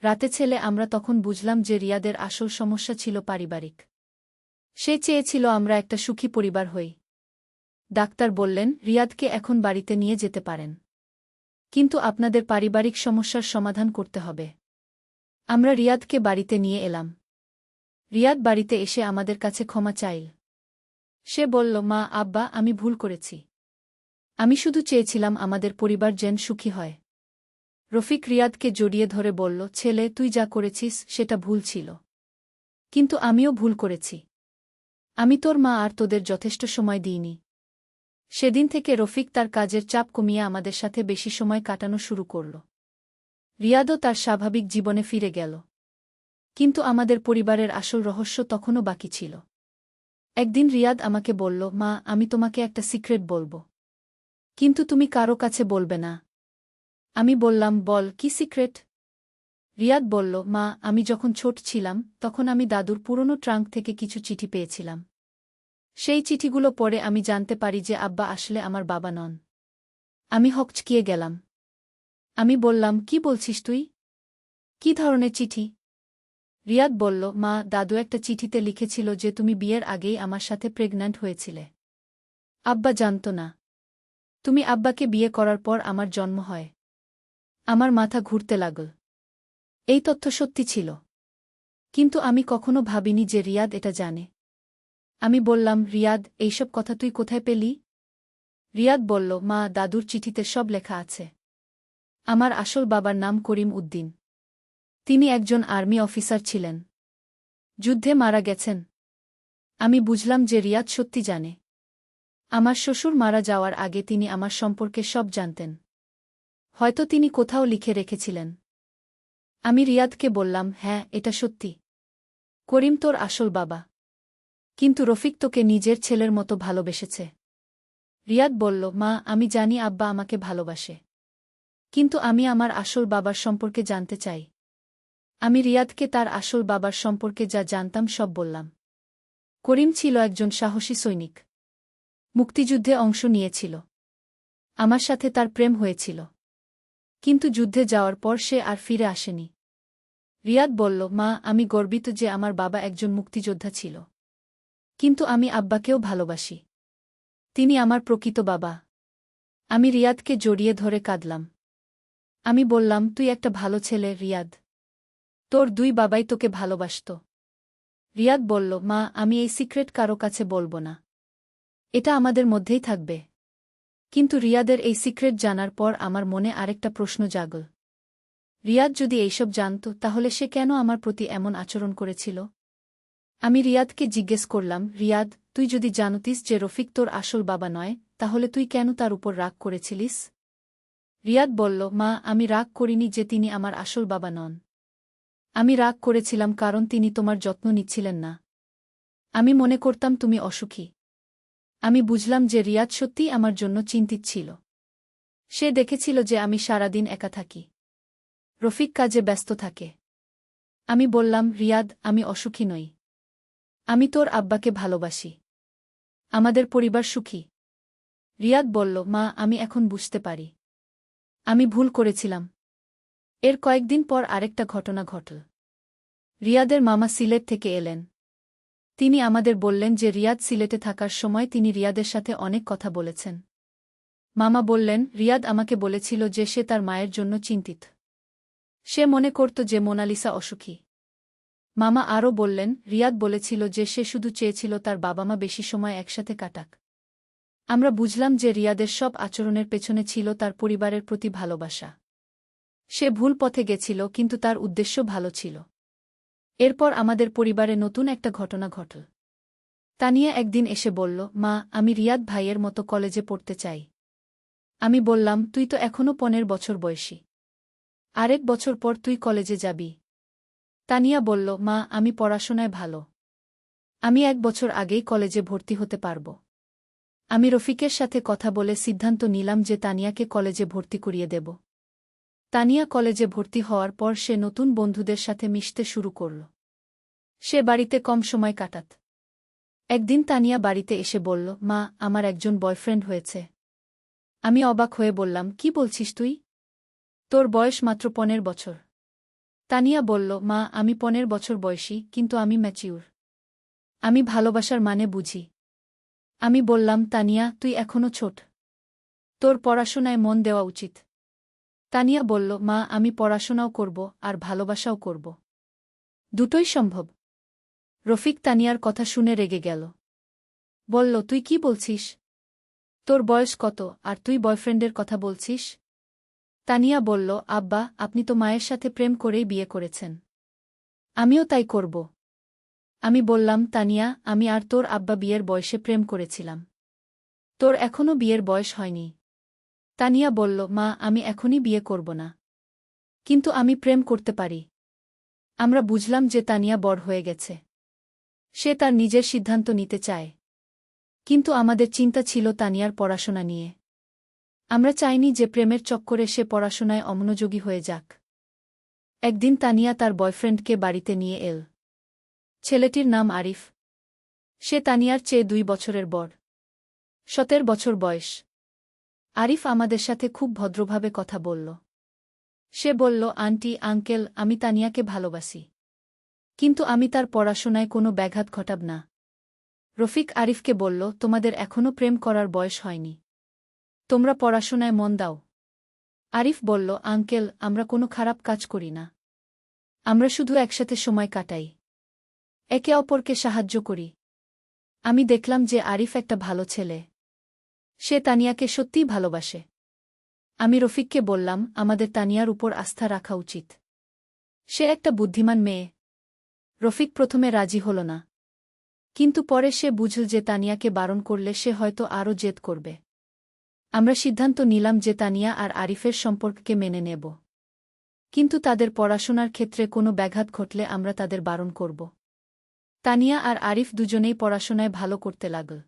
রাতে ছেলে আমরা তখন বুঝলাম যে রিয়াদের আসল সমস্যা ছিল পারিবারিক। সে চেয়েছিল আমরা একটা সুখী পরিবার হই। ডাক্তার বললেন, রিয়াদকে এখন বাড়িতে নিয়ে যেতে পারেন। কিন্তু আপনাদের পারিবারিক সমস্যার সমাধান করতে হবে। আমরা রিয়াদকে বাড়িতে নিয়ে এলাম। রিয়াদ বাড়িতে এসে আমাদের কাছে ক্ষমা চাইল। সে বলল, মা, আব্বা, আমি ভুল করেছি। আমি শুধু চেয়েছিলাম আমাদের পরিবার যেন সুখী হয়। রফিক রিয়াদকে জড়িয়ে ধরে বলল, ছেলে, তুই যা করেছিস সেটা ভুল ছিল। কিন্তু আমিও ভুল করেছি। আমি তোর মা আর তোদের যথেষ্ট সময় দিইনি। সেদিন থেকে রফিক তার কাজের চাপ কমিয়ে আমাদের সাথে বেশি সময় কাটানো শুরু করল। রিয়াদও তার স্বাভাবিক জীবনে ফিরে গেল। কিন্তু আমাদের পরিবারের আসল রহস্য তখনও বাকি ছিল। একদিন রিয়াদ আমাকে বলল, মা, আমি তোমাকে একটা সিক্রেট বলবো। কিন্তু তুমি কারো কাছে বলবে না। আমি বললাম, বল, কি সিক্রেট? রিয়াদ বলল, মা, আমি যখন ছোট ছিলাম তখন আমি দাদুর পুরনো ট্রাঙ্ক থেকে কিছু চিঠি পেয়েছিলাম। সেই চিঠিগুলো পড়ে আমি জানতে পারি যে আব্বা আসলে আমার বাবা নন। আমি হকচকিয়ে গেলাম। আমি বললাম, কি বলছিস তুই? কি ধরনের চিঠি? রিয়াদ বলল, মা, দাদু একটা চিঠিতে লিখেছিল যে তুমি বিয়ের আগেই আমার সাথে প্রেগন্যান্ট হয়েছিলে। আব্বা জানত না। তুমি আব্বাকে বিয়ে করার পর আমার জন্ম হয়। আমার মাথা ঘুরতে লাগল। এই তথ্য সত্যি ছিল। কিন্তু আমি কখনো ভাবিনি যে রিয়াদ এটা জানে। আমি বললাম, রিয়াদ, এইসব কথা তুই কোথায় পেলি? রিয়াদ বলল, মা, দাদুর চিঠিতে সব লেখা আছে। আমার আসল বাবার নাম করিম উদ্দিন। তিনি একজন আর্মি অফিসার ছিলেন। যুদ্ধে মারা গেছেন। আমি বুঝলাম যে রিয়াদ সত্যি জানে। আমার শ্বশুর মারা যাওয়ার আগে তিনি আমার সম্পর্কে সব জানতেন। হয়তো তিনি কোথাও লিখে রেখেছিলেন। আমি রিয়াদকে বললাম, হ্যাঁ, এটা সত্যি। করিম তোর আসল বাবা। কিন্তু রফিক তোকে নিজের ছেলের মতো ভালোবেসেছে। রিয়াদ বলল, মা, আমি জানি আব্বা আমাকে ভালোবাসে। কিন্তু আমি আমার আসল বাবার সম্পর্কে জানতে চাই। আমি রিয়াদকে তার আসল বাবার সম্পর্কে যা জানতাম সব বললাম। করিম ছিল একজন সাহসী সৈনিক। মুক্তিযুদ্ধে অংশ নিয়েছিল। আমার সাথে তার প্রেম হয়েছিল। কিন্তু যুদ্ধে যাওয়ার পর সে আর ফিরে আসেনি। রিয়াদ বলল, মা, আমি গর্বিত যে আমার বাবা একজন মুক্তিযোদ্ধা ছিল। কিন্তু আমি আব্বাকেও ভালোবাসি। তিনি আমার প্রকৃত বাবা। আমি রিয়াদকে জড়িয়ে ধরে কাঁদলাম। আমি বললাম, তুই একটা ভালো ছেলে, রিয়াদ। তোর দুই বাবাই তোকে ভালোবাসত। রিয়াদ বলল, মা, আমি এই সিক্রেট কারো কাছে বলবো না। এটা আমাদের মধ্যেই থাকবে। কিন্তু রিয়াদের এই সিক্রেট জানার পর আমার মনে আরেকটা প্রশ্ন জাগল। রিয়াদ যদি এইসব জানত তাহলে সে কেন আমার প্রতি এমন আচরণ করেছিল? আমি রিয়াদকে জিজ্ঞেস করলাম, রিয়াদ, তুই যদি জানতিস যে রফিক তোর আসল বাবা নয়, তাহলে তুই কেন তার উপর রাগ করেছিলিস? রিয়াদ বলল, মা, আমি রাগ করিনি যে তিনি আমার আসল বাবা নন। আমি রাগ করেছিলাম কারণ তিনি তোমার যত্ন নিচ্ছিলেন না। আমি মনে করতাম তুমি অসুখী। আমি বুঝলাম যে রিয়াদ সত্যিই আমার জন্য চিন্তিত ছিল। সে দেখেছিল যে আমি সারাদিন একা থাকি। রফিক কাজে ব্যস্ত থাকে। আমি বললাম, রিয়াদ, আমি অসুখী নই। আমি তোর আব্বাকে ভালোবাসি। আমাদের পরিবার সুখী। রিয়াদ বলল, মা, আমি এখন বুঝতে পারি। আমি ভুল করেছিলাম। এর কয়েকদিন পর আরেকটা ঘটনা ঘটল। রিয়াদের মামা সিলেট থেকে এলেন। তিনি আমাদের বললেন যে রিয়াদ সিলেটে থাকার সময় তিনি রিয়াদের সাথে অনেক কথা বলেছেন। মামা বললেন, রিয়াদ আমাকে বলেছিল যে সে তার মায়ের জন্য চিন্তিত। সে মনে করত যে মোনালিসা অসুখী। মামা আরও বললেন, রিয়াদ বলেছিল যে সে শুধু চেয়েছিল তার বাবা-মা বেশি সময় একসাথে কাটাক। আমরা বুঝলাম যে রিয়াদের সব আচরণের পেছনে ছিল তার পরিবারের প্রতি ভালোবাসা। সে ভুল পথে গেছিল কিন্তু তার উদ্দেশ্য ভালো ছিল। এরপর আমাদের পরিবারে নতুন একটা ঘটনা ঘটল। তানিয়া একদিন এসে বলল, মা, আমি রিয়াদ ভাইয়ের মতো কলেজে পড়তে চাই। আমি বললাম, তুই তো এখনও 15 বছর বয়সী। আরেক বছর পর তুই কলেজে যাবি। তানিয়া বলল, মা, আমি পড়াশোনায় ভালো। আমি 1 বছর আগেই কলেজে ভর্তি হতে পারব। আমি রফিকের সাথে কথা বলে সিদ্ধান্ত নিলাম যে তানিয়াকে কলেজে ভর্তি করিয়ে দেব। তানিয়া কলেজে ভর্তি হওয়ার পর সে নতুন বন্ধুদের সাথে মিশতে শুরু করল। সে বাড়িতে কম সময় কাটাত। একদিন তানিয়া বাড়িতে এসে বলল, মা, আমার একজন বয়ফ্রেন্ড হয়েছে। আমি অবাক হয়ে বললাম, কি বলছিস তুই? তোর বয়স মাত্র 15 বছর। তানিয়া বলল, মা আমি 15 বছর বয়সী, কিন্তু আমি ম্যাচিউর। আমি ভালোবাসার মানে বুঝি। আমি বললাম, তানিয়া তুই এখনো ছোট। তোর পড়াশোনায় মন দেওয়া উচিত। তানিয়া বলল, মা আমি পড়াশোনাও করব আর ভালোবাসাও করব। দুটোই সম্ভব। রফিক তানিয়ার কথা শুনে রেগে গেল। বলল, তুই কি বলছিস? তোর বয়স কত আর তুই বয়ফ্রেন্ডের কথা বলছিস? তানিয়া বলল, আব্বা আপনি তো মায়ের সাথে প্রেম করেই বিয়ে করেছেন। আমিও তাই করব। আমি বললাম, তানিয়া আমি আর তোর আব্বা বিয়ের বয়সে প্রেম করেছিলাম। তোর এখনও বিয়ের বয়স হয়নি। তানিয়া বলল, মা আমি এখনই বিয়ে করব না। কিন্তু আমি প্রেম করতে পারি। আমরা বুঝলাম যে তানিয়া বড় হয়ে গেছে। সে তার নিজের সিদ্ধান্ত নিতে চায়। কিন্তু আমাদের চিন্তা ছিল তানিয়ার পড়াশোনা নিয়ে। আমরা চাইনি যে প্রেমের চক্করে সে পড়াশোনায় অমনোযোগী হয়ে যাক। একদিন তানিয়া তার বয়ফ্রেন্ডকে বাড়িতে নিয়ে এল। ছেলেটির নাম আরিফ। সে তানিয়ার চেয়ে 2 বছরের বড়। 17 বছর বয়স। আরিফ আমাদের সাথে খুব ভদ্রভাবে কথা বলল। সে বলল, আন্টি আঙ্কেল আমি তানিয়াকে ভালোবাসি। কিন্তু আমি তার পড়াশোনায় কোনো ব্যাঘাত ঘটাব না। রফিক আরিফকে বলল, তোমাদের এখনও প্রেম করার বয়স হয়নি। তোমরা পড়াশোনায় মন দাও। আরিফ বলল, আঙ্কেল আমরা কোনো খারাপ কাজ করি না। আমরা শুধু একসাথে সময় কাটাই। একে অপরকে সাহায্য করি। আমি দেখলাম যে আরিফ একটা ভালো ছেলে। সে তানিয়াকে সত্যিই ভালোবাসে। আমি রফিককে বললাম, আমাদের তানিয়ার উপর আস্থা রাখা উচিত। সে একটা বুদ্ধিমান মেয়ে। রফিক প্রথমে রাজি হল না। কিন্তু পরে সে বুঝল যে তানিয়াকে বারণ করলে সে হয়তো আরও জেদ করবে। আমরা সিদ্ধান্ত নিলাম যে তানিয়া আর আরিফের সম্পর্ককে মেনে নেব। কিন্তু তাদের পড়াশোনার ক্ষেত্রে কোনো ব্যাঘাত ঘটলে আমরা তাদের বারণ করব। তানিয়া আর আরিফ দুজনেই পড়াশোনায় ভালো করতে লাগল।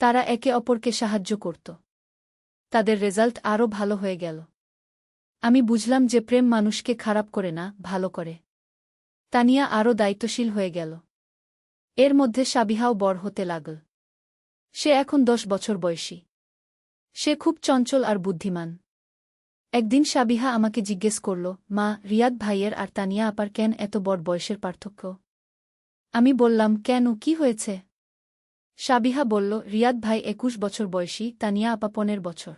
তারা একে অপরকে সাহায্য করত। তাদের রেজাল্ট আরও ভালো হয়ে গেল। আমি বুঝলাম যে প্রেম মানুষকে খারাপ করে না, ভালো করে। তানিয়া আরও দায়িত্বশীল হয়ে গেল। এর মধ্যে সাবিহাও বড় হতে লাগল। সে এখন 10 বছর বয়সী। সে খুব চঞ্চল আর বুদ্ধিমান। একদিন সাবিহা আমাকে জিজ্ঞেস করল, মা রিয়াদ ভাইয়ের আর তানিয়া আপার কেন এত বড় বয়সের পার্থক্য? আমি বললাম, কেন কি হয়েছে? সাবিহা বলল, রিয়াদ ভাই 21 বছর বয়সী, তানিয়া আপা 15 বছর।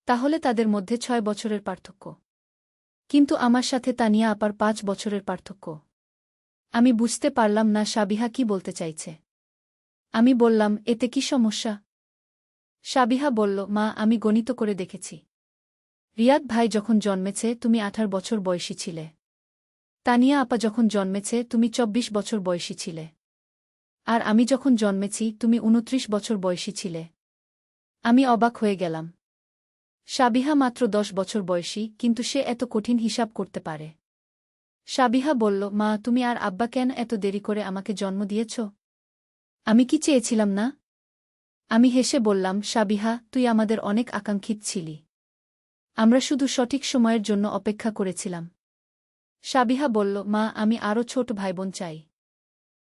তাহলে তাদের মধ্যে 6 বছরের পার্থক্য। কিন্তু আমার সাথে তানিয়া আপার 5 বছরের পার্থক্য। আমি বুঝতে পারলাম না সাবিহা কি বলতে চাইছে। আমি বললাম, এতে কি সমস্যা? সাবিহা বলল, মা আমি গণিত করে দেখেছি। রিয়াদ ভাই যখন জন্মেছে তুমি 18 বছর বয়সী ছিলে। তানিয়া আপা যখন জন্মেছে তুমি 24 বছর বয়সী ছিলে। আর আমি যখন জন্মেছি তুমি 29 বছর বয়সী ছিলে। আমি অবাক হয়ে গেলাম। সাবিহা মাত্র 10 বছর বয়সী, কিন্তু সে এত কঠিন হিসাব করতে পারে। সাবিহা বলল, মা তুমি আর আব্বা কেন এত দেরি করে আমাকে জন্ম দিয়েছ? আমি কি চেয়েছিলাম না? আমি হেসে বললাম, সাবিহা তুই আমাদের অনেক আকাঙ্ক্ষিত ছিলি। আমরা শুধু সঠিক সময়ের জন্য অপেক্ষা করেছিলাম। সাবিহা বলল, মা আমি আরও ছোট ভাইবোন চাই।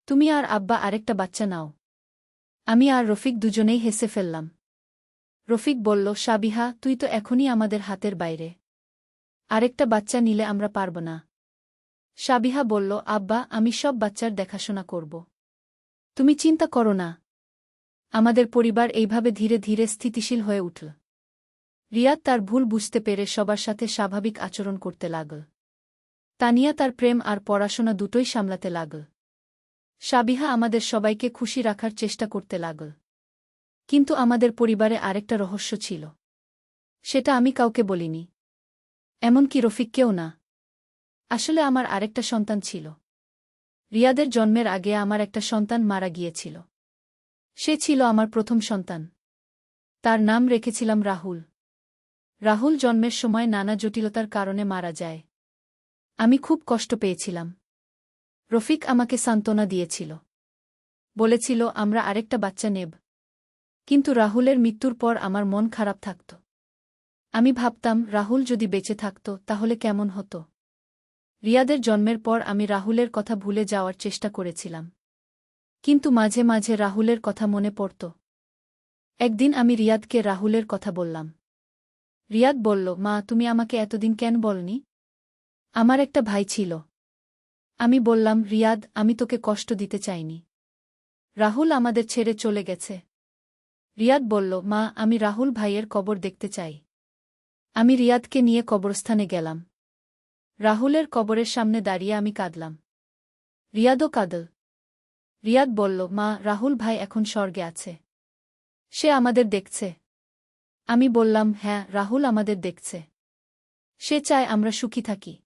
তুমি আর আব্বা আরেকটা বাচ্চা নাও। আমি আর রফিক দুজনেই হেসে ফেললাম। রফিক বলল, সাবিহা তুই তো এখনই আমাদের হাতের বাইরে। আরেকটা বাচ্চা নিলে আমরা পারব না। সাবিহা বলল, আব্বা আমি সব বাচ্চার দেখাশোনা করব। তুমি চিন্তা করো না। আমাদের পরিবার এইভাবে ধীরে ধীরে স্থিতিশীল হয়ে উঠল। রিয়াদ তার ভুল বুঝতে পেরে সবার সাথে স্বাভাবিক আচরণ করতে লাগল। তানিয়া তার প্রেম আর পড়াশোনা দুটোই সামলাতে লাগল। সাবিহা আমাদের সবাইকে খুশি রাখার চেষ্টা করতে লাগল। কিন্তু আমাদের পরিবারে আরেকটা রহস্য ছিল। সেটা আমি কাউকে বলিনি। এমনকি রফিককেও না। আসলে আমার আরেকটা সন্তান ছিল। রিয়াদের জন্মের আগে আমার একটা সন্তান মারা গিয়েছিল। সে ছিল আমার প্রথম সন্তান। তার নাম রেখেছিলাম রাহুল। রাহুল জন্মের সময় নানা জটিলতার কারণে মারা যায়। আমি খুব কষ্ট পেয়েছিলাম। রফিক আমাকে সান্ত্বনা দিয়েছিল। বলেছিল আমরা আরেকটা বাচ্চা নেব। কিন্তু রাহুলের মৃত্যুর পর আমার মন খারাপ থাকত। আমি ভাবতাম রাহুল যদি বেঁচে থাকত তাহলে কেমন হতো। রিয়াদের জন্মের পর আমি রাহুলের কথা ভুলে যাওয়ার চেষ্টা করেছিলাম। কিন্তু মাঝে মাঝে রাহুলের কথা মনে পড়ত। একদিন আমি রিয়াদকে রাহুলের কথা বললাম। রিয়াদ বলল, মা তুমি আমাকে এতদিন কেন বলনি? আমার একটা ভাই ছিল। আমি বললাম, রিয়াদ, আমি তোকে কষ্ট দিতে চাইনি। রাহুল আমাদের ছেড়ে চলে গেছে। রিয়াদ বলল, মা, আমি রাহুল ভাইয়ের কবর দেখতে চাই। আমি রিয়াদকে নিয়ে কবরস্থানে গেলাম। রাহুলের কবরের সামনে দাঁড়িয়ে আমি কাঁদলাম। রিয়াদও কাঁদল। রিয়াদ বলল, মা, রাহুল ভাই এখন স্বর্গে আছে। সে আমাদের দেখছে। আমি বললাম, হ্যাঁ, রাহুল আমাদের দেখছে। সে চায় আমরা সুখী থাকি।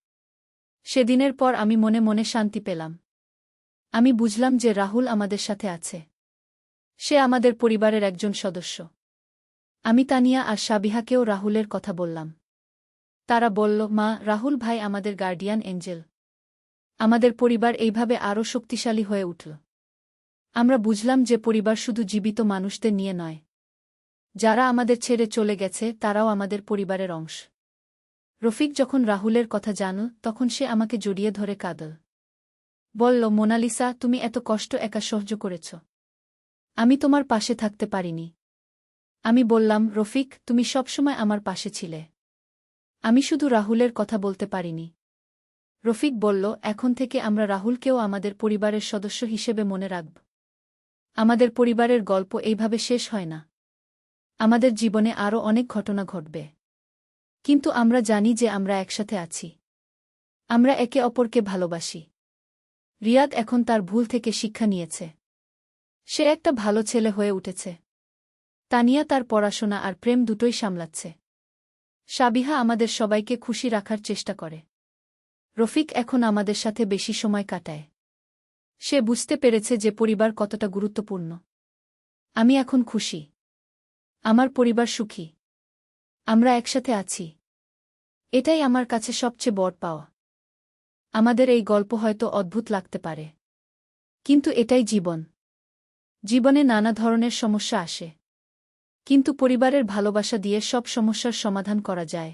সেদিনের পর আমি মনে মনে শান্তি পেলাম। আমি বুঝলাম যে রাহুল আমাদের সাথে আছে। সে আমাদের পরিবারের একজন সদস্য। আমি তানিয়া আর সাবিহাকেও রাহুলের কথা বললাম। তারা বলল, মা, রাহুল ভাই আমাদের গার্ডিয়ান এঞ্জেল। আমাদের পরিবার এইভাবে আরও শক্তিশালী হয়ে উঠল। আমরা বুঝলাম যে পরিবার শুধু জীবিত মানুষদের নিয়ে নয়। যারা আমাদের ছেড়ে চলে গেছে তারাও আমাদের পরিবারের অংশ। রফিক যখন রাহুলের কথা জানল তখন সে আমাকে জড়িয়ে ধরে কাঁদল। বলল, মোনালিসা, তুমি এত কষ্ট একা সহ্য করেছ। আমি তোমার পাশে থাকতে পারিনি। আমি বললাম, রফিক, তুমি সবসময় আমার পাশে ছিলে। আমি শুধু রাহুলের কথা বলতে পারিনি। রফিক বলল, এখন থেকে আমরা রাহুলকেও আমাদের পরিবারের সদস্য হিসেবে মনে রাখব। আমাদের পরিবারের গল্প এইভাবে শেষ হয় না। আমাদের জীবনে আরও অনেক ঘটনা ঘটবে। কিন্তু আমরা জানি যে আমরা একসাথে আছি। আমরা একে অপরকে ভালোবাসি। রিয়াদ এখন তার ভুল থেকে শিক্ষা নিয়েছে। সে একটা ভালো ছেলে হয়ে উঠেছে। তানিয়া তার পড়াশোনা আর প্রেম দুটোই সামলাচ্ছে। সাবিহা আমাদের সবাইকে খুশি রাখার চেষ্টা করে। রফিক এখন আমাদের সাথে বেশি সময় কাটায়। সে বুঝতে পেরেছে যে পরিবার কতটা গুরুত্বপূর্ণ। আমি এখন খুশি। আমার পরিবার সুখী। আমরা একসাথে আছি। এটাই আমার কাছে সবচেয়ে বড় পাওয়া। আমাদের এই গল্প হয়তো অদ্ভুত লাগতে পারে, কিন্তু এটাই জীবন। জীবনে নানা ধরনের সমস্যা আসে, কিন্তু পরিবারের ভালোবাসা দিয়ে সব সমস্যার সমাধান করা যায়।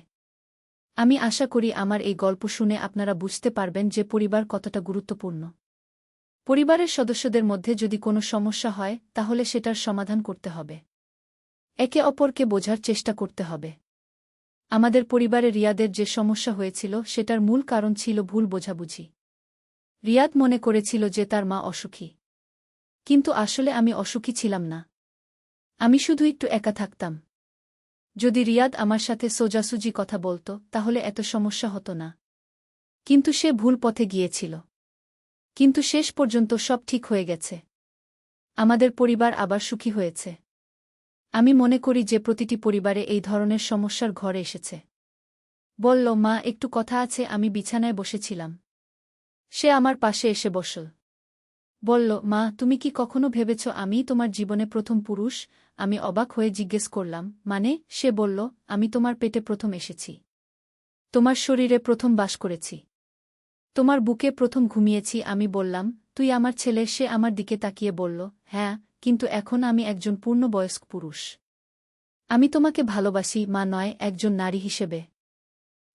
আমি আশা করি আমার এই গল্প শুনে আপনারা বুঝতে পারবেন যে পরিবার কতটা গুরুত্বপূর্ণ। পরিবারের সদস্যদের মধ্যে যদি কোনো সমস্যা হয় তাহলে সেটার সমাধান করতে হবে। একে অপরকে বোঝার চেষ্টা করতে হবে। আমাদের পরিবারে রিয়াদের যে সমস্যা হয়েছিল সেটার মূল কারণ ছিল ভুল বোঝাবুঝি। রিয়াদ মনে করেছিল যে তার মা অসুখী। কিন্তু আসলে আমি অসুখী ছিলাম না। আমি শুধু একটু একা থাকতাম। যদি রিয়াদ আমার সাথে সোজাসুজি কথা বলত তাহলে এত সমস্যা হতো না। কিন্তু সে ভুল পথে গিয়েছিল। কিন্তু শেষ পর্যন্ত সব ঠিক হয়ে গেছে। আমাদের পরিবার আবার সুখী হয়েছে। আমি মনে করি যে প্রতিটি পরিবারে এই ধরনের সমস্যার ঘরে এসেছে। বলল, মা, একটু কথা আছে। আমি বিছানায় বসেছিলাম। সে আমার পাশে এসে বসল। বলল, মা, তুমি কি কখনো ভেবেছ আমিই তোমার জীবনে প্রথম পুরুষ? আমি অবাক হয়ে জিজ্ঞেস করলাম, মানে? সে বলল, আমি তোমার পেটে প্রথম এসেছি। তোমার শরীরে প্রথম বাস করেছি। তোমার বুকে প্রথম ঘুমিয়েছি। আমি বললাম, তুই আমার ছেলে? সে আমার দিকে তাকিয়ে বলল, হ্যাঁ, কিন্তু এখন আমি একজন পূর্ণবয়স্ক পুরুষ। আমি তোমাকে ভালোবাসি, মা নয়, একজন নারী হিসেবে।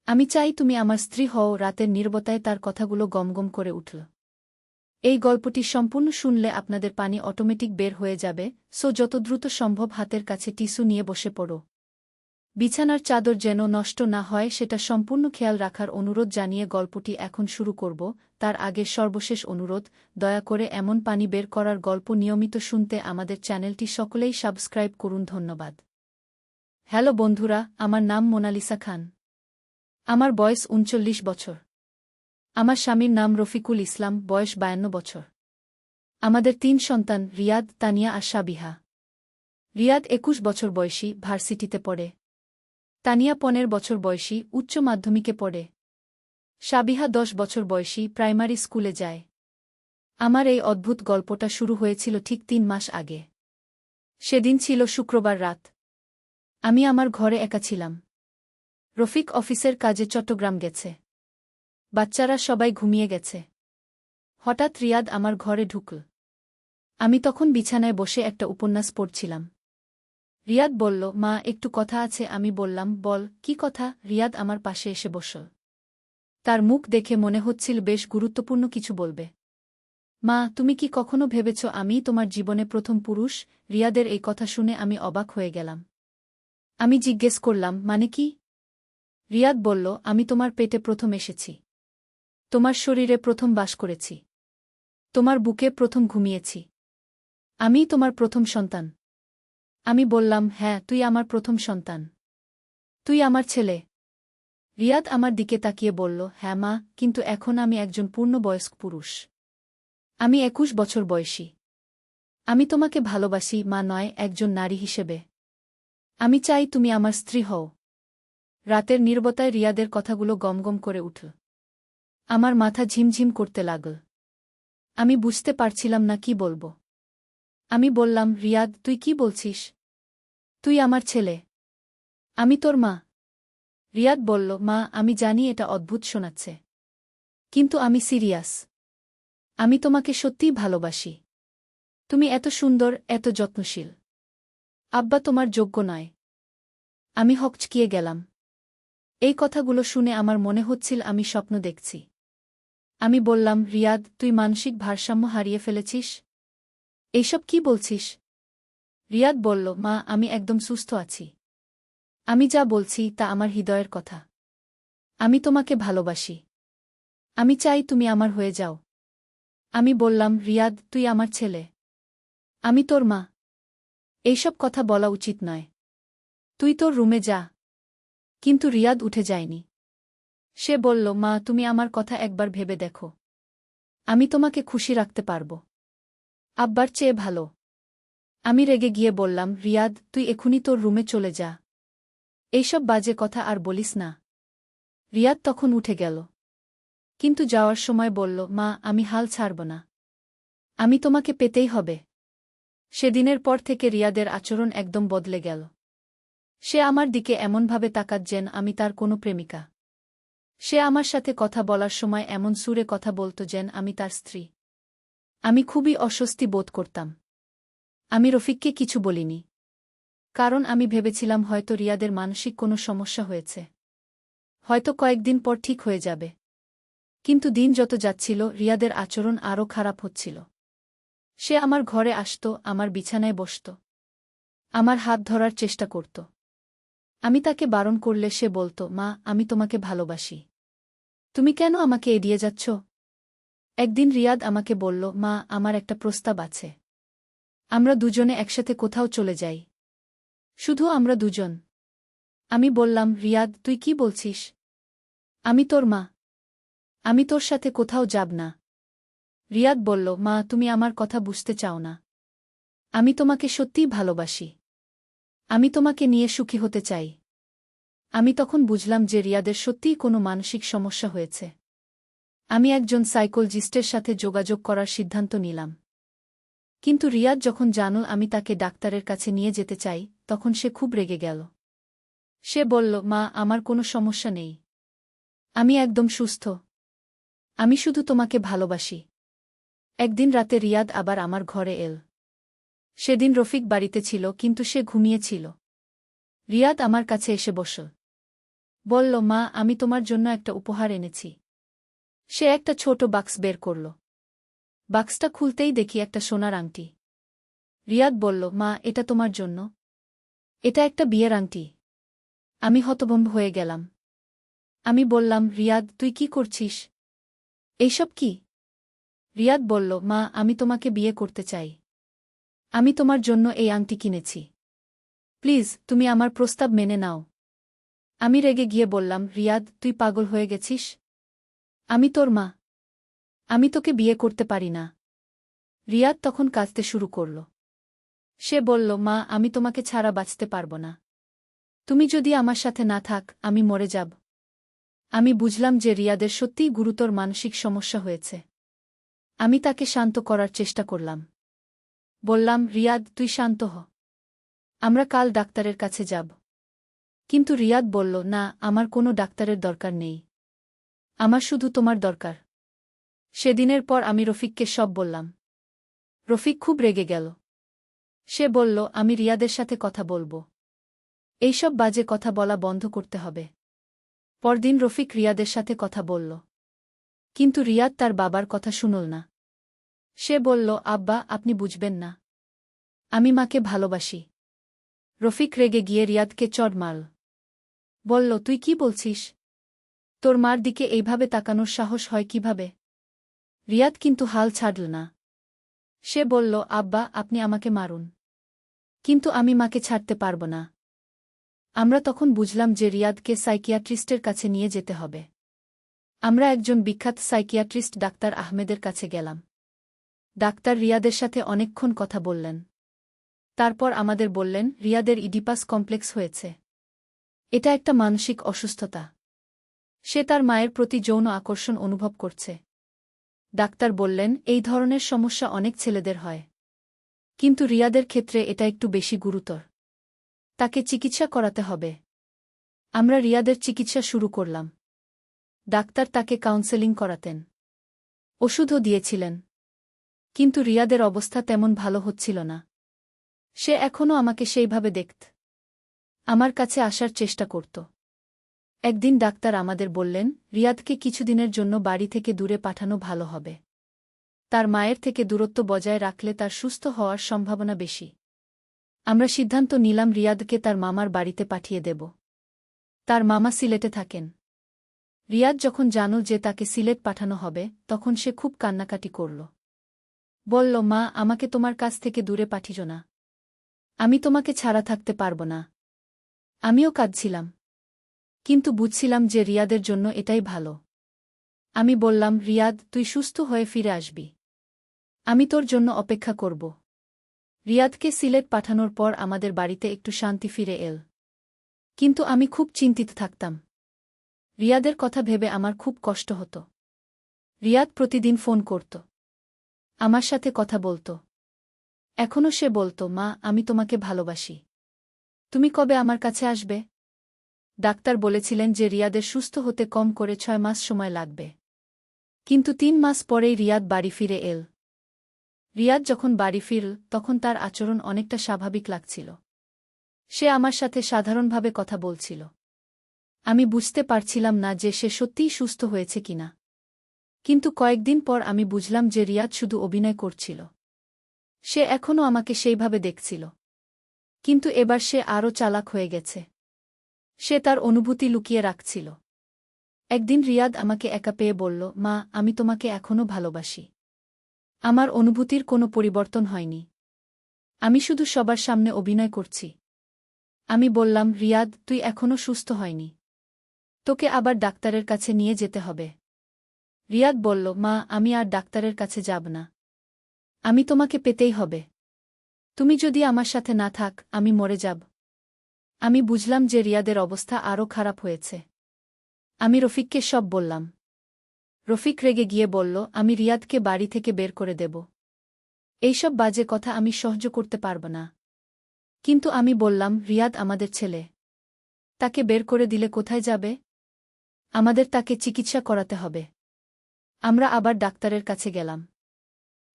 আমি চাই তুমি আমার স্ত্রী হও। রাতের নীরবতায় তার কথাগুলো গমগম করে উঠল। এই গল্পটি সম্পূর্ণ শুনলে আপনাদের পানি অটোমেটিক বের হয়ে যাবে, সো যত দ্রুত সম্ভব হাতের কাছে টিস্যু নিয়ে বসে পড়ো। বিছানার চাদর যেন নষ্ট না হয় সেটা সম্পূর্ণ খেয়াল রাখার অনুরোধ জানিয়ে গল্পটি এখন শুরু করব। তার আগে সর্বশেষ অনুরোধ, দয়া করে এমন পানি বের করার গল্প নিয়মিত শুনতে আমাদের চ্যানেলটি সকলেই সাবস্ক্রাইব করুন। ধন্যবাদ। হ্যালো বন্ধুরা, আমার নাম মোনালিসা খান। আমার বয়স ৩৯ বছর। আমার স্বামীর নাম রফিকুল ইসলাম, বয়স ৫২ বছর। আমাদের ৩ সন্তান, রিয়াদ, তানিয়া আর সাবিহা। রিয়াদ ২১ বছর বয়সী, ভার্সিটিতে পড়ে। তানিয়া ১৫ বছর বয়সী, উচ্চ মাধ্যমিকে পড়ে। সাবিহা ১০ বছর বয়সী, প্রাইমারি স্কুলে যায়। আমার এই অদ্ভুত গল্পটা শুরু হয়েছিল ঠিক ৩ মাস আগে। সেদিন ছিল শুক্রবার রাত। আমি আমার ঘরে একা ছিলাম। রফিক অফিসের কাজে চট্টগ্রাম গেছে। বাচ্চারা সবাই ঘুমিয়ে গেছে। হঠাৎ রিয়াদ আমার ঘরে ঢুকল। আমি তখন বিছানায় বসে একটা উপন্যাস পড়ছিলাম। রিয়াদ বলল, মা, একটু কথা আছে। আমি বললাম, বল, কি কথা? রিয়াদ আমার পাশে এসে বসল। তার মুখ দেখে মনে হচ্ছিল বেশ গুরুত্বপূর্ণ কিছু বলবে। মা, তুমি কি কখনো ভেবেছ আমিই তোমার জীবনে প্রথম পুরুষ? রিয়াদের এই কথা শুনে আমি অবাক হয়ে গেলাম। আমি জিজ্ঞেস করলাম, মানে কি? রিয়াদ বলল, আমি তোমার পেটে প্রথম এসেছি। তোমার শরীরে প্রথম বাস করেছি। তোমার বুকে প্রথম ঘুমিয়েছি। আমিই তোমার প্রথম সন্তান। আমি বললাম, হ্যাঁ, তুই আমার প্রথম সন্তান। তুই আমার ছেলে। রিয়াদ আমার দিকে তাকিয়ে বলল, হ্যাঁ মা, কিন্তু এখন আমি একজন পূর্ণবয়স্ক পুরুষ। আমি 21 বছর বয়সী। আমি তোমাকে ভালোবাসি, মা নয়, একজন নারী হিসেবে। আমি চাই তুমি আমার স্ত্রী হও। রাতের নীরবতায় রিয়াদের কথাগুলো গমগম করে উঠল। আমার মাথা ঝিমঝিম করতে লাগল। আমি বুঝতে পারছিলাম না কি বলবো। আমি বললাম, রিয়াদ, তুই কি বলছিস? তুই আমার ছেলে। আমি তোর মা। রিয়াদ বলল, মা, আমি জানি এটা অদ্ভুত শোনাচ্ছে। কিন্তু আমি সিরিয়াস। আমি তোমাকে সত্যিই ভালোবাসি। তুমি এত সুন্দর, এত যত্নশীল। আব্বা তোমার যোগ্য নয়। আমি হকচকিয়ে গেলাম। এই কথাগুলো শুনে আমার মনে হচ্ছিল আমি স্বপ্ন দেখছি। আমি বললাম, রিয়াদ, তুই মানসিক ভারসাম্য হারিয়ে ফেলেছিস? এইসব কি বলছিস? রিয়াদ বলল, মা, আমি একদম সুস্থ আছি। আমি যা বলছি তা আমার হৃদয়ের কথা। আমি তোমাকে ভালোবাসি। আমি চাই তুমি আমার হয়ে যাও। আমি বললাম, রিয়াদ, তুই আমার ছেলে। আমি তোর মা। এইসব কথা বলা উচিত নয়। তুই তোর রুমে যা। কিন্তু রিয়াদ উঠে যায়নি। সে বলল, মা, তুমি আমার কথা একবার ভেবে দেখো। আমি তোমাকে খুশি রাখতে পারব। আব্বার চেয়ে ভালো। আমি রেগে গিয়ে বললাম, রিয়াদ, তুই এখুনি তোর রুমে চলে যা। এইসব বাজে কথা আর বলিস না। রিয়াদ তখন উঠে গেল। কিন্তু যাওয়ার সময় বলল, মা, আমি হাল ছাড়ব না। আমি তোমাকে পেতেই হবে। সেদিনের পর থেকে রিয়াদের আচরণ একদম বদলে গেল। সে আমার দিকে এমনভাবে তাকাত যেন আমি তার কোনো প্রেমিকা। সে আমার সাথে কথা বলার সময় এমন সুরে কথা বলত যেন আমি তার স্ত্রী। আমি খুবই অস্বস্তি বোধ করতাম। আমি রফিককে কিছু বলিনি। কারণ আমি ভেবেছিলাম হয়তো রিয়াদের মানসিক কোনো সমস্যা হয়েছে। হয়তো কয়েকদিন পর ঠিক হয়ে যাবে। কিন্তু দিন যত যাচ্ছিল রিয়াদের আচরণ আরও খারাপ হচ্ছিল। সে আমার ঘরে আসত, আমার বিছানায় বসত। আমার হাত ধরার চেষ্টা করত। আমি তাকে বারণ করলে সে বলত, মা, আমি তোমাকে ভালোবাসি। তুমি কেন আমাকে এড়িয়ে যাচ্ছ? একদিন রিয়াদ আমাকে বলল, মা, আমার একটা প্রস্তাব আছে। আমরা দুজনে একসাথে কোথাও চলে যাই। শুধু আমরা দুজন। আমি বললাম, রিয়াদ, তুই কি বলছিস? আমি তোর মা। আমি তোর সাথে কোথাও যাব না। রিয়াদ বলল, মা, তুমি আমার কথা বুঝতে চাও না। আমি তোমাকে সত্যিই ভালোবাসি। আমি তোমাকে নিয়ে সুখী হতে চাই। আমি তখন বুঝলাম যে রিয়াদের সত্যিই কোনো মানসিক সমস্যা হয়েছে। আমি একজন সাইকোলজিস্টের সাথে যোগাযোগ করার সিদ্ধান্ত নিলাম। কিন্তু রিয়াদ যখন জানল আমি তাকে ডাক্তারের কাছে নিয়ে যেতে চাই, তখন সে খুব রেগে গেল। সে বলল, মা, আমার কোনো সমস্যা নেই। আমি একদম সুস্থ। আমি শুধু তোমাকে ভালোবাসি। একদিন রাতে রিয়াদ আবার আমার ঘরে এল। সেদিন রফিক বাড়িতে ছিল, কিন্তু সে ঘুমিয়েছিল। রিয়াদ আমার কাছে এসে বসল। বলল, মা, আমি তোমার জন্য একটা উপহার এনেছি। সে একটা ছোট বাক্স বের করল। বাক্সটা খুলতেই দেখি একটা সোনার আংটি। রিয়াদ বলল, মা, এটা তোমার জন্য। এটা একটা বিয়ের আংটি। আমি হতভম্ব হয়ে গেলাম। আমি বললাম, রিয়াদ, তুই কি করছিস? এইসব কি? রিয়াদ বলল, মা, আমি তোমাকে বিয়ে করতে চাই। আমি তোমার জন্য এই আংটি কিনেছি। প্লিজ, তুমি আমার প্রস্তাব মেনে নাও। আমি রেগে গিয়ে বললাম, রিয়াদ, তুই পাগল হয়ে গেছিস? আমি তোর মা। আমি তোকে বিয়ে করতে পারি না। রিয়াদ তখন কাঁদতে শুরু করল। সে বলল, মা, আমি তোমাকে ছাড়া বাঁচতে পারব না। তুমি যদি আমার সাথে না থাক, আমি মরে যাব। আমি বুঝলাম যে রিয়াদের সত্যিই গুরুতর মানসিক সমস্যা হয়েছে। আমি তাকে শান্ত করার চেষ্টা করলাম। বললাম, রিয়াদ, তুই শান্ত হ। আমরা কাল ডাক্তারের কাছে যাব। কিন্তু রিয়াদ বলল, না, আমার কোনো ডাক্তারের দরকার নেই। আমার শুধু তোমার দরকার। সেদিনের পর আমি রফিককে সব বললাম। রফিক খুব রেগে গেল। সে বলল, আমি রিয়াদের সাথে কথা বলবো। এইসব বাজে কথা বলা বন্ধ করতে হবে। পরদিন রফিক রিয়াদের সাথে কথা বলল। কিন্তু রিয়াদ তার বাবার কথা শুনল না। সে বলল, আব্বা, আপনি বুঝবেন না। আমি মাকে ভালোবাসি। রফিক রেগে গিয়ে রিয়াদকে চড় মারল। বলল, তুই কি বলছিস? তোর মার দিকে এইভাবে তাকানোর সাহস হয় কিভাবে? রিয়াদ কিন্তু হাল ছাড়ল না। সে বলল, আব্বা, আপনি আমাকে মারুন, কিন্তু আমি মাকে ছাড়তে পারব না। আমরা তখন বুঝলাম যে রিয়াদকে সাইকিয়াট্রিস্টের কাছে নিয়ে যেতে হবে। আমরা একজন বিখ্যাত সাইকিয়াট্রিস্ট ডাক্তার আহমেদের কাছে গেলাম। ডাক্তার রিয়াদের সাথে অনেকক্ষণ কথা বললেন। তারপর আমাদের বললেন, রিয়াদের ইডিপাস কমপ্লেক্স হয়েছে। এটা একটা মানসিক অসুস্থতা। সে তার মায়ের প্রতি যৌন আকর্ষণ অনুভব করছে। ডাক্তার বললেন, এই ধরনের সমস্যা অনেক ছেলেদের হয়, কিন্তু রিয়াদের ক্ষেত্রে এটা একটু বেশি গুরুতর। তাকে চিকিৎসা করাতে হবে। আমরা রিয়াদের চিকিৎসা শুরু করলাম। ডাক্তার তাকে কাউন্সেলিং করাতেন, ওষুধও দিয়েছিলেন, কিন্তু রিয়াদের অবস্থা তেমন ভালো হচ্ছিল না। সে এখনও আমাকে সেইভাবে দেখত, আমার কাছে আসার চেষ্টা করত। একদিন ডাক্তার আমাদের বললেন, রিয়াদকে কিছুদিনের জন্য বাড়ি থেকে দূরে পাঠানো ভালো হবে। তার মায়ের থেকে দূরত্ব বজায় রাখলে তার সুস্থ হওয়ার সম্ভাবনা বেশি। আমরা সিদ্ধান্ত নিলাম রিয়াদকে তার মামার বাড়িতে পাঠিয়ে দেব। তার মামা সিলেটে থাকেন। রিয়াদ যখন জানল যে তাকে সিলেট পাঠানো হবে, তখন সে খুব কান্নাকাটি করল। বলল, মা, আমাকে তোমার কাছ থেকে দূরে পাঠিও না। আমি তোমাকে ছাড়া থাকতে পারব না। আমিও কাঁদছিলাম, কিন্তু বুঝছিলাম যে রিয়াদের জন্য এটাই ভালো। আমি বললাম, রিয়াদ, তুই সুস্থ হয়ে ফিরে আসবি। আমি তোর জন্য অপেক্ষা করব। রিয়াদকে সিলেট পাঠানোর পর আমাদের বাড়িতে একটু শান্তি ফিরে এল, কিন্তু আমি খুব চিন্তিত থাকতাম। রিয়াদের কথা ভেবে আমার খুব কষ্ট হতো। রিয়াদ প্রতিদিন ফোন করত, আমার সাথে কথা বলত। এখনও সে বলত, মা, আমি তোমাকে ভালোবাসি। তুমি কবে আমার কাছে আসবে? ডাক্তার বলেছিলেন যে রিয়াদের সুস্থ হতে কম করে 6 মাস সময় লাগবে, কিন্তু 3 মাস পরেই রিয়াদ বাড়ি ফিরে এল। রিয়াদ যখন বাড়ি ফিরল, তখন তার আচরণ অনেকটা স্বাভাবিক লাগছিল। সে আমার সাথে সাধারণভাবে কথা বলছিল। আমি বুঝতে পারছিলাম না যে সে সত্যিই সুস্থ হয়েছে কিনা। কিন্তু কয়েকদিন পর আমি বুঝলাম যে রিয়াদ শুধু অভিনয় করছিল। সে এখনও আমাকে সেইভাবে দেখছিল, কিন্তু এবার সে আরও চালাক হয়ে গেছে। সে তার অনুভূতি লুকিয়ে রাখছিল। একদিন রিয়াদ আমাকে একা পেয়ে বলল, মা, আমি তোমাকে এখনও ভালোবাসি। আমার অনুভূতির কোনো পরিবর্তন হয়নি। আমি শুধু সবার সামনে অভিনয় করছি। আমি বললাম, রিয়াদ, তুই এখনও সুস্থ হয়নি। তোকে আবার ডাক্তারের কাছে নিয়ে যেতে হবে। রিয়াদ বলল, মা, আমি আর ডাক্তারের কাছে যাব না। আমি তোমাকে পেতেই হবে। তুমি যদি আমার সাথে না থাক, আমি মরে যাব। আমি বুঝলাম যে রিয়াদের অবস্থা আরও খারাপ হয়েছে। আমি রফিককে সব বললাম। রফিক রেগে গিয়ে বলল, আমি রিয়াদকে বাড়ি থেকে বের করে দেব। এইসব বাজে কথা আমি সহ্য করতে পারব না। কিন্তু আমি বললাম, রিয়াদ আমাদের ছেলে। তাকে বের করে দিলে কোথায় যাবে? আমাদের তাকে চিকিৎসা করাতে হবে। আমরা আবার ডাক্তারের কাছে গেলাম।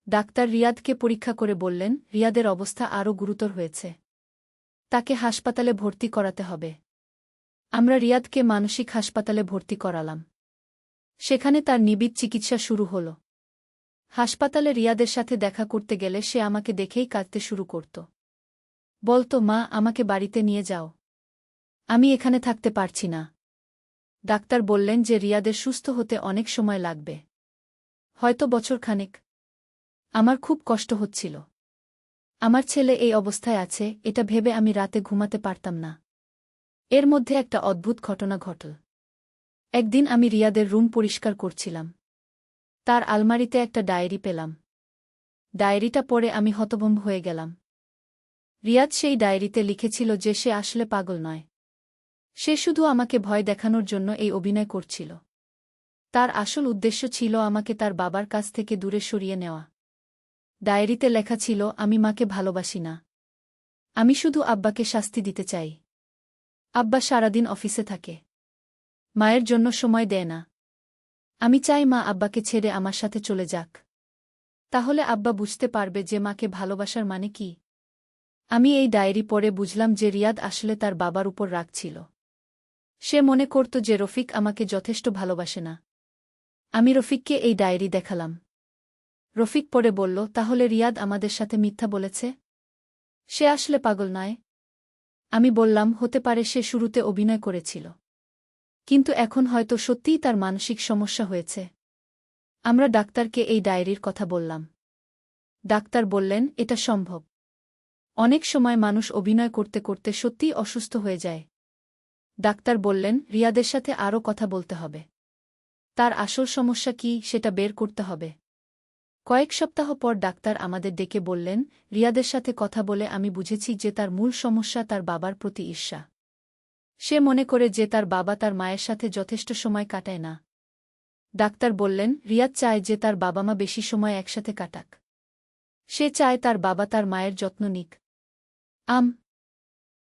ডাক্তার রিয়াদকে পরীক্ষা করে বললেন, রিয়াদের অবস্থা আরও গুরুতর হয়েছে। তাকে হাসপাতালে ভর্তি করাতে হবে। আমরা রিয়াদকে মানসিক হাসপাতালে ভর্তি করালাম। সেখানে তার নিবিড় চিকিৎসা শুরু হল। হাসপাতালে রিয়াদের সাথে দেখা করতে গেলে সে আমাকে দেখেই কাঁদতে শুরু করত। বলত, মা, আমাকে বাড়িতে নিয়ে যাও। আমি এখানে থাকতে পারছি না। ডাক্তার বললেন যে রিয়াদের সুস্থ হতে অনেক সময় লাগবে, হয়তো বছরখানেক। আমার খুব কষ্ট হচ্ছিল। আমার ছেলে এই অবস্থায় আছে, এটা ভেবে আমি রাতে ঘুমাতে পারতাম না। এর মধ্যে একটা অদ্ভুত ঘটনা ঘটল। একদিন আমি রিয়াদের রুম পরিষ্কার করছিলাম। তার আলমারিতে একটা ডায়েরি পেলাম। ডায়েরিটা পড়ে আমি হতভম্ব হয়ে গেলাম। রিয়াদ সেই ডায়েরিতে লিখেছিল যে সে আসলে পাগল নয়। সে শুধু আমাকে ভয় দেখানোর জন্য এই অভিনয় করছিল। তার আসল উদ্দেশ্য ছিল আমাকে তার বাবার কাছ থেকে দূরে সরিয়ে নেওয়া। ডায়েরিতে লেখা ছিল, আমি মাকে ভালোবাসি না। আমি শুধু আব্বাকে শাস্তি দিতে চাই। আব্বা সারাদিন অফিসে থাকে, মায়ের জন্য সময় দেয় না। আমি চাই মা আব্বাকে ছেড়ে আমার সাথে চলে যাক। তাহলে আব্বা বুঝতে পারবে যে মাকে ভালোবাসার মানে কি। আমি এই ডায়েরি পড়ে বুঝলাম যে রিয়াদ আসলে তার বাবার উপর রাগ ছিল। সে মনে করত যে রফিক আমাকে যথেষ্ট ভালোবাসে না। আমি রফিককে এই ডায়েরি দেখালাম। রফিক পড়ে বলল, তাহলে রিয়াদ আমাদের সাথে মিথ্যা বলেছে? সে আসলে পাগল নয়? আমি বললাম, হতে পারে সে শুরুতে অভিনয় করেছিল, কিন্তু এখন হয়তো সত্যিই তার মানসিক সমস্যা হয়েছে। আমরা ডাক্তারকে এই ডায়েরির কথা বললাম। ডাক্তার বললেন, এটা সম্ভব। অনেক সময় মানুষ অভিনয় করতে করতে সত্যিই অসুস্থ হয়ে যায়। ডাক্তার বললেন, রিয়াদের সাথে আরও কথা বলতে হবে। তার আসল সমস্যা কী সেটা বের করতে হবে। কয়েক সপ্তাহ পর ডাক্তার আমাদের ডেকে বললেন, রিয়াদের সাথে কথা বলে আমি বুঝেছি যে তার মূল সমস্যা তার বাবার প্রতি ঈর্ষা। সে মনে করে যে তার বাবা তার মায়ের সাথে যথেষ্ট সময় কাটায় না। ডাক্তার বললেন, রিয়াদ চায় যে তার বাবা-মা বেশি সময় একসাথে কাটাক। সে চায় তার বাবা তার মায়ের যত্ন নিক।